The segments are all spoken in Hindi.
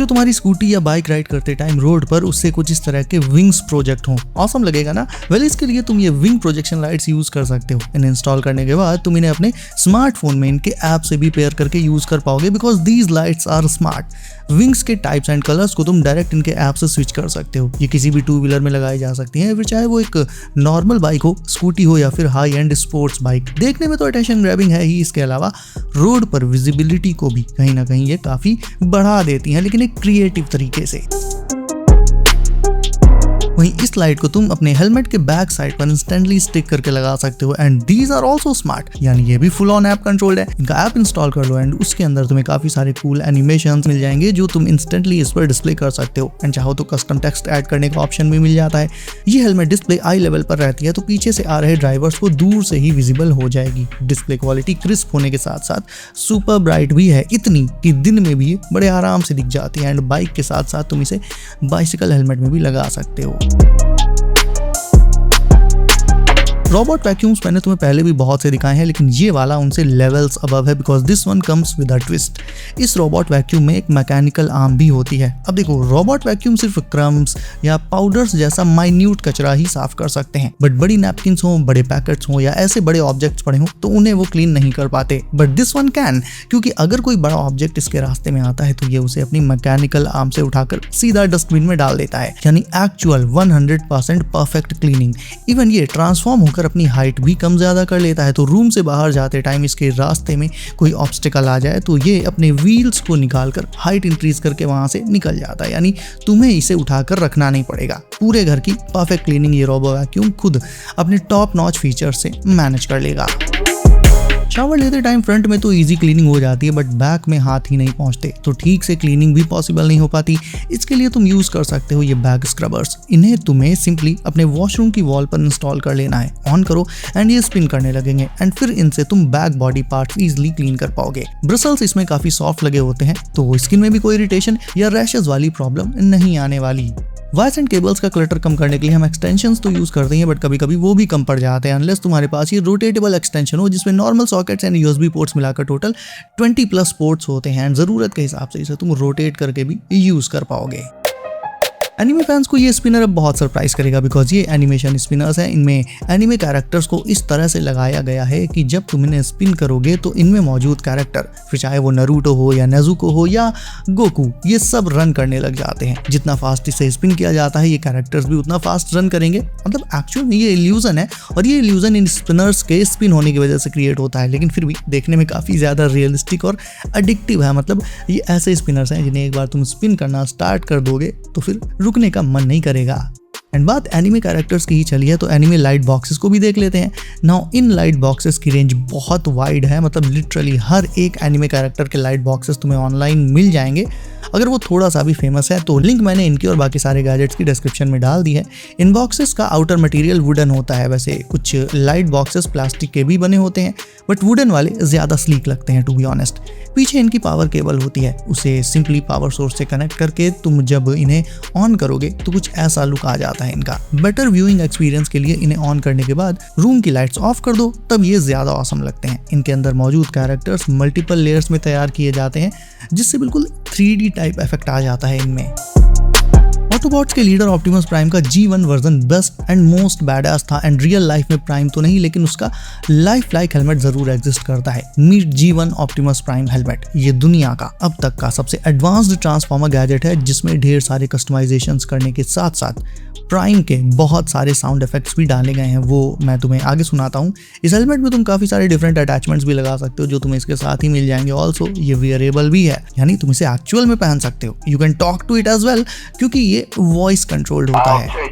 सोचो तुम्हारी स्कूटी या बाइक राइड करते टाइम रोड पर उससे कुछ इस तरह के विंग्स प्रोजेक्ट हो, ऑसम लगेगा ना। वेल इसके लिए तुम ये विंग प्रोजेक्शन लाइट्स यूज कर सकते हो। इन्हें इंस्टॉल करने के बाद तुम इन्हें अपने स्मार्टफोन में इनके ऐप से भी पेयर करके यूज कर पाओगे, because these lights are smart. Wings के टाइप्स एंड कलर्स को तुम डायरेक्ट इनके ऐप से स्विच कर सकते हो। ये किसी भी टू व्हीलर में लगाई जा सकती हैं, फिर चाहे वो एक नॉर्मल बाइक हो, स्कूटी हो या फिर हाई एंड स्पोर्ट्स बाइक। देखने में तो अटेंशन ग्रैबिंग है ही, इसके अलावा रोड पर विजिबिलिटी को भी कहीं ना कहीं ये काफी बढ़ा देती हैं, लेकिन एक क्रिएटिव तरीके से। वहीं इस लाइट को तुम अपने हेलमेट के बैक साइड पर इंस्टेंटली स्टिक करके लगा सकते हो and these are also smart, यानी ये भी फुल ऑन ऐप कंट्रोल्ड है। इनका ऐप इंस्टॉल कर लो एंड उसके अंदर तुम्हें काफी सारे कूल एनिमेशंस मिल जाएंगे जो तुम इंस्टेंटली इस पर डिस्प्ले कर सकते हो एंड चाहो तो कस्टम टेक्स्ट ऐड करने का ऑप्शन भी मिल जाता है। ये हेलमेट डिस्प्ले आई लेवल पर रहती है, तो पीछे से आ रहे ड्राइवर्स को दूर से ही विजिबल हो जाएगी। डिस्प्ले क्वालिटी क्रिस्प होने के साथ साथ सुपर ब्राइट भी है, इतनी कि दिन में भी बड़े आराम से दिख जाती है एंड बाइक के साथ साथ तुम इसे बाइसिकल हेलमेट में भी लगा सकते हो। रोबोट वैक्यूम्स मैंने तुम्हें पहले भी बहुत से दिखाए हैं, लेकिन ये वाला उनसे लेवल्स अबव है, because this one comes with a twist. इस रोबोट वैक्यूम में एक मैकेनिकल आर्म भी होती है। अब देखो, रोबोट वैक्यूम सिर्फ क्रम्स या पाउडर्स जैसा माइन्यूट कचरा ही साफ कर सकते हैं, बट बड़ी नैपकिन्स हो, बड़े पैकेट्स हो या ऐसे बड़े ऑब्जेक्ट्स पड़े हो तो उन्हें वो क्लीन नहीं कर पाते। बट दिस वन कैन, क्योंकि अगर कोई बड़ा ऑब्जेक्ट इसके रास्ते में आता है तो ये उसे अपनी मैकेनिकल आर्म से उठाकर सीधा डस्टबिन में डाल देता है, यानी एक्चुअल 100% परफेक्ट क्लीनिंग। इवन ये ट्रांसफॉर्म होकर अपनी हाइट भी कम ज्यादा कर लेता है, तो रूम से बाहर जाते टाइम इसके रास्ते में कोई ऑब्स्टिकल आ जाए तो ये अपने व्हील्स को निकालकर हाइट इंक्रीज करके वहां से निकल जाता है, यानी तुम्हें इसे उठाकर रखना नहीं पड़ेगा। पूरे घर की परफेक्ट क्लीनिंग ये रोबो वैक्यूम खुद अपने टॉप नॉच फीचर से मैनेज कर लेगा। शावर लेते टाइम फ्रंट में तो इजी क्लीनिंग हो जाती है, बट बैक में हाथ ही नहीं पहुंचते, तो ठीक से क्लीनिंग भी पॉसिबल नहीं हो पाती। इसके लिए तुम यूज कर सकते हो ये बैक स्क्रबर्स। इन्हें तुम्हें सिंपली अपने वॉशरूम की वॉल पर इंस्टॉल कर लेना है, ऑन करो एंड ये स्पिन करने लगेंगे एंड फिर इनसे तुम back body part easily clean कर पाओगे। ब्रिसल्स इसमें काफी सॉफ्ट लगे होते हैं, तो स्किन में भी कोई इरिटेशन या रैशेस वाली प्रॉब्लम नहीं आने वाली। वायर्स एंड केबल्स का क्लटर कम करने के लिए हम एक्सटेंशंस तो यूज करते हैं, बट कभी कभी वो भी कम पड़ जाते हैं अनलेस तुम्हारे पास ये रोटेटेबल एक्सटेंशन हो जिसमें normal sockets and USB ports मिलाकर टोटल 20+ पोर्ट्स होते हैं एंड जरूरत के हिसाब से इसे तुम रोटेट करके भी यूज कर पाओगे। एनिमे फैंस को ये स्पिनर अब बहुत सरप्राइज करेगा, बिकॉज ये एनिमेशन स्पिनर्स हैं। इनमें एनिमे कैरेक्टर्स को इस तरह से लगाया गया है कि जब तुम इन्हें स्पिन करोगे तो इनमें मौजूद कैरेक्टर, फिर चाहे वो नरूटो हो या नेजुको हो या गोकू, ये सब रन करने लग जाते हैं। जितना फास्ट इसे स्पिन किया जाता है ये कैरेक्टर्स भी उतना फास्ट रन करेंगे। मतलब एक्चुअल में ये इल्यूजन है और ये इल्यूजन इन स्पिनर्स के स्पिन होने की वजह से क्रिएट होता है, लेकिन फिर भी देखने में काफ़ी ज़्यादा रियलिस्टिक और एडिक्टिव है। मतलब ये ऐसे स्पिनर्स हैं जिन्हें एक बार तुम स्पिन करना स्टार्ट कर दोगे तो फिर रुकने का मन नहीं करेगा। एंड बात एनिमे कैरेक्टर्स की ही चली है तो एनिमे लाइट बॉक्सेस को भी देख लेते हैं। नाउ इन लाइट बॉक्सेस की रेंज बहुत वाइड है, मतलब लिटरली हर एक एनिमे कैरेक्टर के लाइट बॉक्सेस तुम्हें ऑनलाइन मिल जाएंगे। अगर वो थोड़ा सा भी फेमस है तो लिंक मैंने इनकी और बाकी सारे गैजेट्स की डिस्क्रिप्शन में डाल दी है। इन बॉक्सेस का आउटर मटेरियल वुडन होता है, वैसे कुछ लाइट बॉक्सेस प्लास्टिक के भी बने होते हैं, बट वुडन वाले ज़्यादा स्लीक लगते हैं टू बी ऑनेस्ट। पीछे इनकी पावर केबल होती है, उसे सिंपली पावर सोर्स से कनेक्ट करके तुम जब इन्हें ऑन करोगे तो कुछ ऐसा लुक आ जाता है इनका। बेटर व्यूइंग एक्सपीरियंस के लिए इन्हें ऑन करने के बाद रूम की लाइट्स ऑफ कर दो, तब ये ज़्यादा ऑसम लगते हैं। इनके अंदर मौजूद कैरेक्टर्स मल्टीपल लेयर्स में तैयार किए जाते हैं, जिससे बिल्कुल 3D टाइप इफेक्ट आ जाता है इनमें। ऑटोबॉट्स के लीडर ऑप्टिमस प्राइम का G1 version best and most badass था एंड रियल लाइफ में प्राइम तो नहीं, लेकिन उसका लाइफ लाइक हेलमेट जरूर एग्जिस्ट करता है। Meet G1 Optimus Prime helmet. ये दुनिया का अब तक का सबसे एडवांस्ड ट्रांसफॉर्मर गैजेट है, जिसमें ढेर सारे कस्टमाइजेशंस करने के साथ साथ प्राइम के बहुत सारे साउंड इफेक्ट्स भी डाले गए हैं, वो मैं तुम्हें आगे सुनाता हूँ। इस हेलमेट में तुम काफी सारे डिफरेंट अटैचमेंट्स भी लगा सकते हो जो तुम्हें इसके साथ ही मिल जाएंगे। ऑल्सो ये वेयरेबल भी है, यानी तुम इसे एक्चुअल में पहन सकते हो। You can talk to it as well, क्योंकि ये वॉइस कंट्रोल्ड होता है।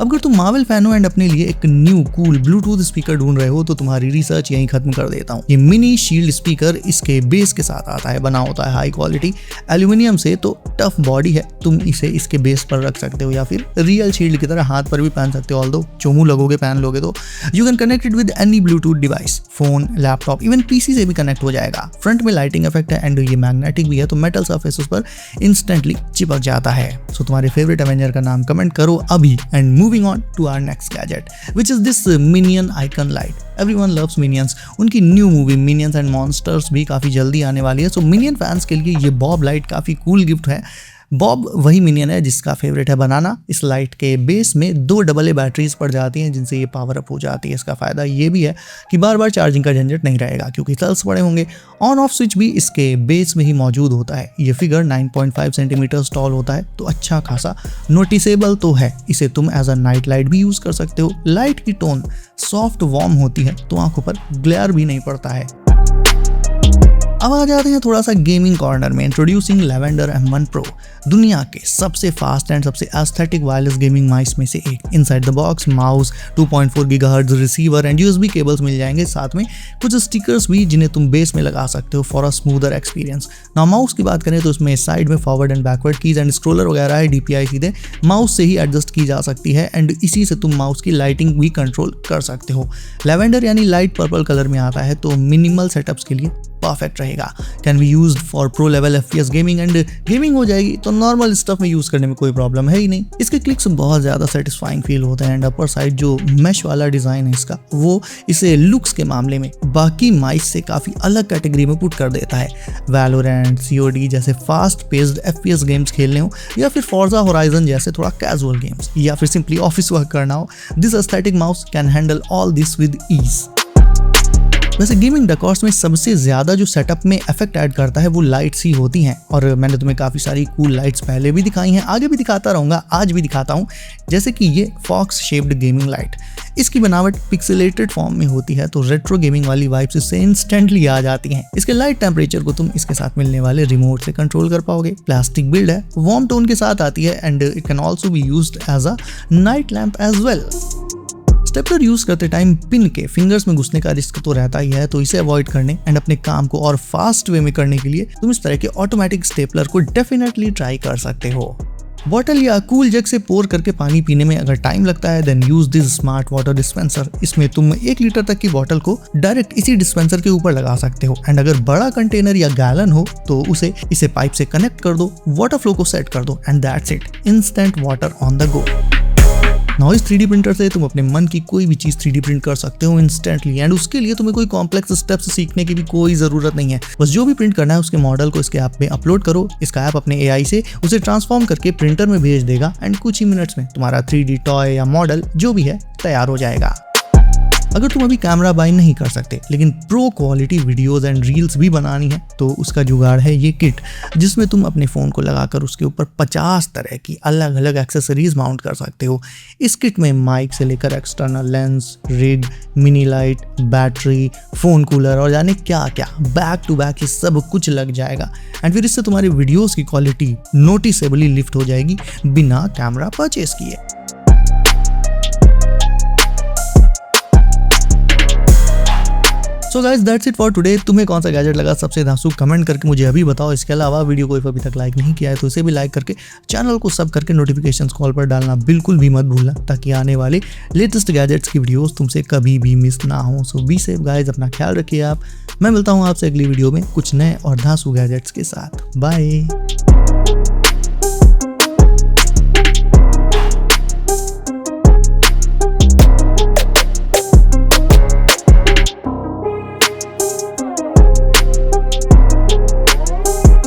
अगर तुम मार्वल फैन हो एंड अपने लिए एक न्यू कूल ब्लूटूथ स्पीकर ढूंढ रहे हो तो तुम्हारी रिसर्च यहीं खत्म कर देता हूँ। ये मिनी शील्ड स्पीकर इसके बेस के साथ आता है, बना होता है हाई क्वालिटी एल्यूमिनियम से, तो टफ बॉडी है। तुम इसे इसके बेस पर रख सकते हो या फिर रियल शील्ड की तरह हाथ पर भी पहन सकते हो। ऑल्दो चोमू लगोगे पहन लोगे तो। You can connect it with any Bluetooth device, phone, laptop, even PC से भी कनेक्ट हो जाएगा। फ्रंट में लाइटिंग इफेक्ट है एंड ये मैग्नेटिक भी है, तो मेटल सर्फेसेस पर इंस्टेंटली चिपक जाता है। सो तुम्हारे फेवरेट एवेंजर का नाम कमेंट करो अभी and move moving on to our next gadget which is this minion icon light. Everyone loves minions. उनकी new movie minions and monsters भी काफ़ी जल्दी आने वाली है, सो मिनियन फैंस के लिए ये बॉब लाइट काफ़ी कूल गिफ्ट है। बॉब वही मिनियन है जिसका फेवरेट है बनाना। इस लाइट के बेस में 2 AA बैटरीज पड़ जाती हैं जिनसे ये पावर अप हो जाती है। इसका फ़ायदा ये भी है कि बार बार चार्जिंग का झंझट नहीं रहेगा क्योंकि सेल्स पड़े होंगे। ऑन ऑफ स्विच भी इसके बेस में ही मौजूद होता है। ये फिगर 9.5 सेंटीमीटर टॉल होता है, तो अच्छा खासा नोटिसेबल तो है। इसे तुम एज अ नाइट लाइट भी यूज़ कर सकते हो। लाइट की टोन सॉफ्ट वार्म होती है तो आंखों पर ग्लेयर भी नहीं पड़ता है। अब आ जाते हैं थोड़ा सा गेमिंग कॉर्नर में। इंट्रोड्यूसिंग लेवेंडर M1 Pro, दुनिया के सबसे फास्ट एंड सबसे एस्थेटिक वायरलेस गेमिंग माउस में से एक। Inside the box mouse, 2.4 GHz receiver and USB cables मिल जाएंगे, साथ में कुछ स्टिकर्स भी जिन्हें तुम बेस में लगा सकते हो फॉर अ स्मूदर एक्सपीरियंस। ना माउस की बात करें तो इसमें साइड में forward and backward keys and scroller वगैरह है। DPI सीधे माउस से ही एडजस्ट की जा सकती है एंड इसी से तुम माउस की लाइटिंग भी कंट्रोल कर सकते हो। लेवेंडर यानी लाइट पर्पल कलर में आता है तो मिनिमल सेटअप्स के लिए परफेक्ट रहेगा। Can be used for pro level FPS gaming and gaming हो जाएगी तो नॉर्मल स्टफ में यूज करने में कोई प्रॉब्लम है ही नहीं। इसके क्लिक्स बहुत ज्यादा सेटिस्फाइंग फील होते हैं एंड अपर साइड जो मैश वाला डिजाइन है इसका, वो इसे लुक्स के मामले में बाकी माइस से काफी अलग कैटेगरी में पुट कर देता है। वैलोरेंट, COD जैसे फास्ट पेस्ड FPS गेम्स खेलने हो या फिर फॉर्जा होराइजन जैसे थोड़ा कैजुअल गेम्स या फिर सिंपली ऑफिस वर्क करना हो, this aesthetic mouse can handle all this with ease. वैसे गेमिंग डेकोर्स में सबसे ज्यादा जो सेटअप में इफेक्ट ऐड करता है वो लाइट्स ही होती हैं और मैंने तुम्हें काफी सारी कूल लाइट्स पहले भी दिखाई हैं, आगे भी दिखाता रहूंगा, आज भी दिखाता हूं। जैसे कि ये फॉक्स शेप्ड गेमिंग लाइट, इसकी बनावट पिक्सेलेटेड फॉर्म में होती है तो रेट्रो गेमिंग वाली वाइब्स इससे इंस्टेंटली आ जाती हैं। इसके लाइट टेम्परेचर को तुम इसके साथ मिलने वाले रिमोट से कंट्रोल कर पाओगे। प्लास्टिक बिल्ड है, वार्म टोन के साथ आती है and it can also be used as a night lamp as well. Stapler use करते टाइम पिन के फिंगर्स में घुसने का रिस्क तो रहता ही है, तो इसे अवॉइड करने एंड अपने काम को और फास्ट वे में करने के लिए तुम इस तरह के ऑटोमेटिक स्टेपलर को डेफिनेटली ट्राई कर सकते हो। बॉटल या कूल जग से पोर करके पानी पीने में अगर टाइम लगता है then use this smart water dispenser. इसमें तुम 1 लीटर तक की बॉटल को डायरेक्ट इसी डिस्पेंसर के ऊपर लगा सकते हो एंड अगर बड़ा कंटेनर या गैलन हो तो इसे पाइप से कनेक्ट कर दो, वाटर फ्लो को सेट कर दो and that's it, instant water on the go. Now इस 3D प्रिंटर से तुम अपने मन की कोई भी चीज 3D प्रिंट कर सकते हो इंस्टेंटली एंड उसके लिए तुम्हें कोई कॉम्प्लेक्स स्टेप्स सीखने की भी कोई जरूरत नहीं है। बस जो भी प्रिंट करना है उसके मॉडल को इसके ऐप में अपलोड करो, इसका ऐप अपने AI से उसे ट्रांसफॉर्म करके प्रिंटर में भेज देगा एंड कुछ ही मिनट्स में तुम्हारा 3D टॉय या मॉडल जो भी है तैयार हो जाएगा। अगर तुम अभी कैमरा बाय नहीं कर सकते लेकिन pro quality videos and reels भी बनानी है तो उसका जुगाड़ है ये किट, जिसमें तुम अपने फ़ोन को लगाकर उसके ऊपर 50 तरह की अलग अलग एक्सेसरीज माउंट कर सकते हो। इस किट में माइक से लेकर external lens, rig, mini light, battery, phone cooler और जाने क्या क्या बैक टू बैक ये सब कुछ लग जाएगा एंड फिर इससे तुम्हारी वीडियोज़ की क्वालिटी नोटिसेबली लिफ्ट हो जाएगी बिना कैमरा परचेज किए। So guys that's it for today. तुम्हें कौन सा गैजेट लगा सबसे धांसू कमेंट करके मुझे अभी बताओ। इसके अलावा वीडियो को अभी तक लाइक नहीं किया है तो इसे भी लाइक करके चैनल को सब करके नोटिफिकेशंस कॉल पर डालना बिल्कुल भी मत भूलना ताकि आने वाले लेटेस्ट गैजेट्स की वीडियोस तुमसे कभी भी मिस ना हो। सो बी सेफ गाइस, अपना ख्याल रखिए आप। मैं मिलता हूँ आपसे अगली वीडियो में कुछ नए और धांसू गैजेट्स के साथ। बाय।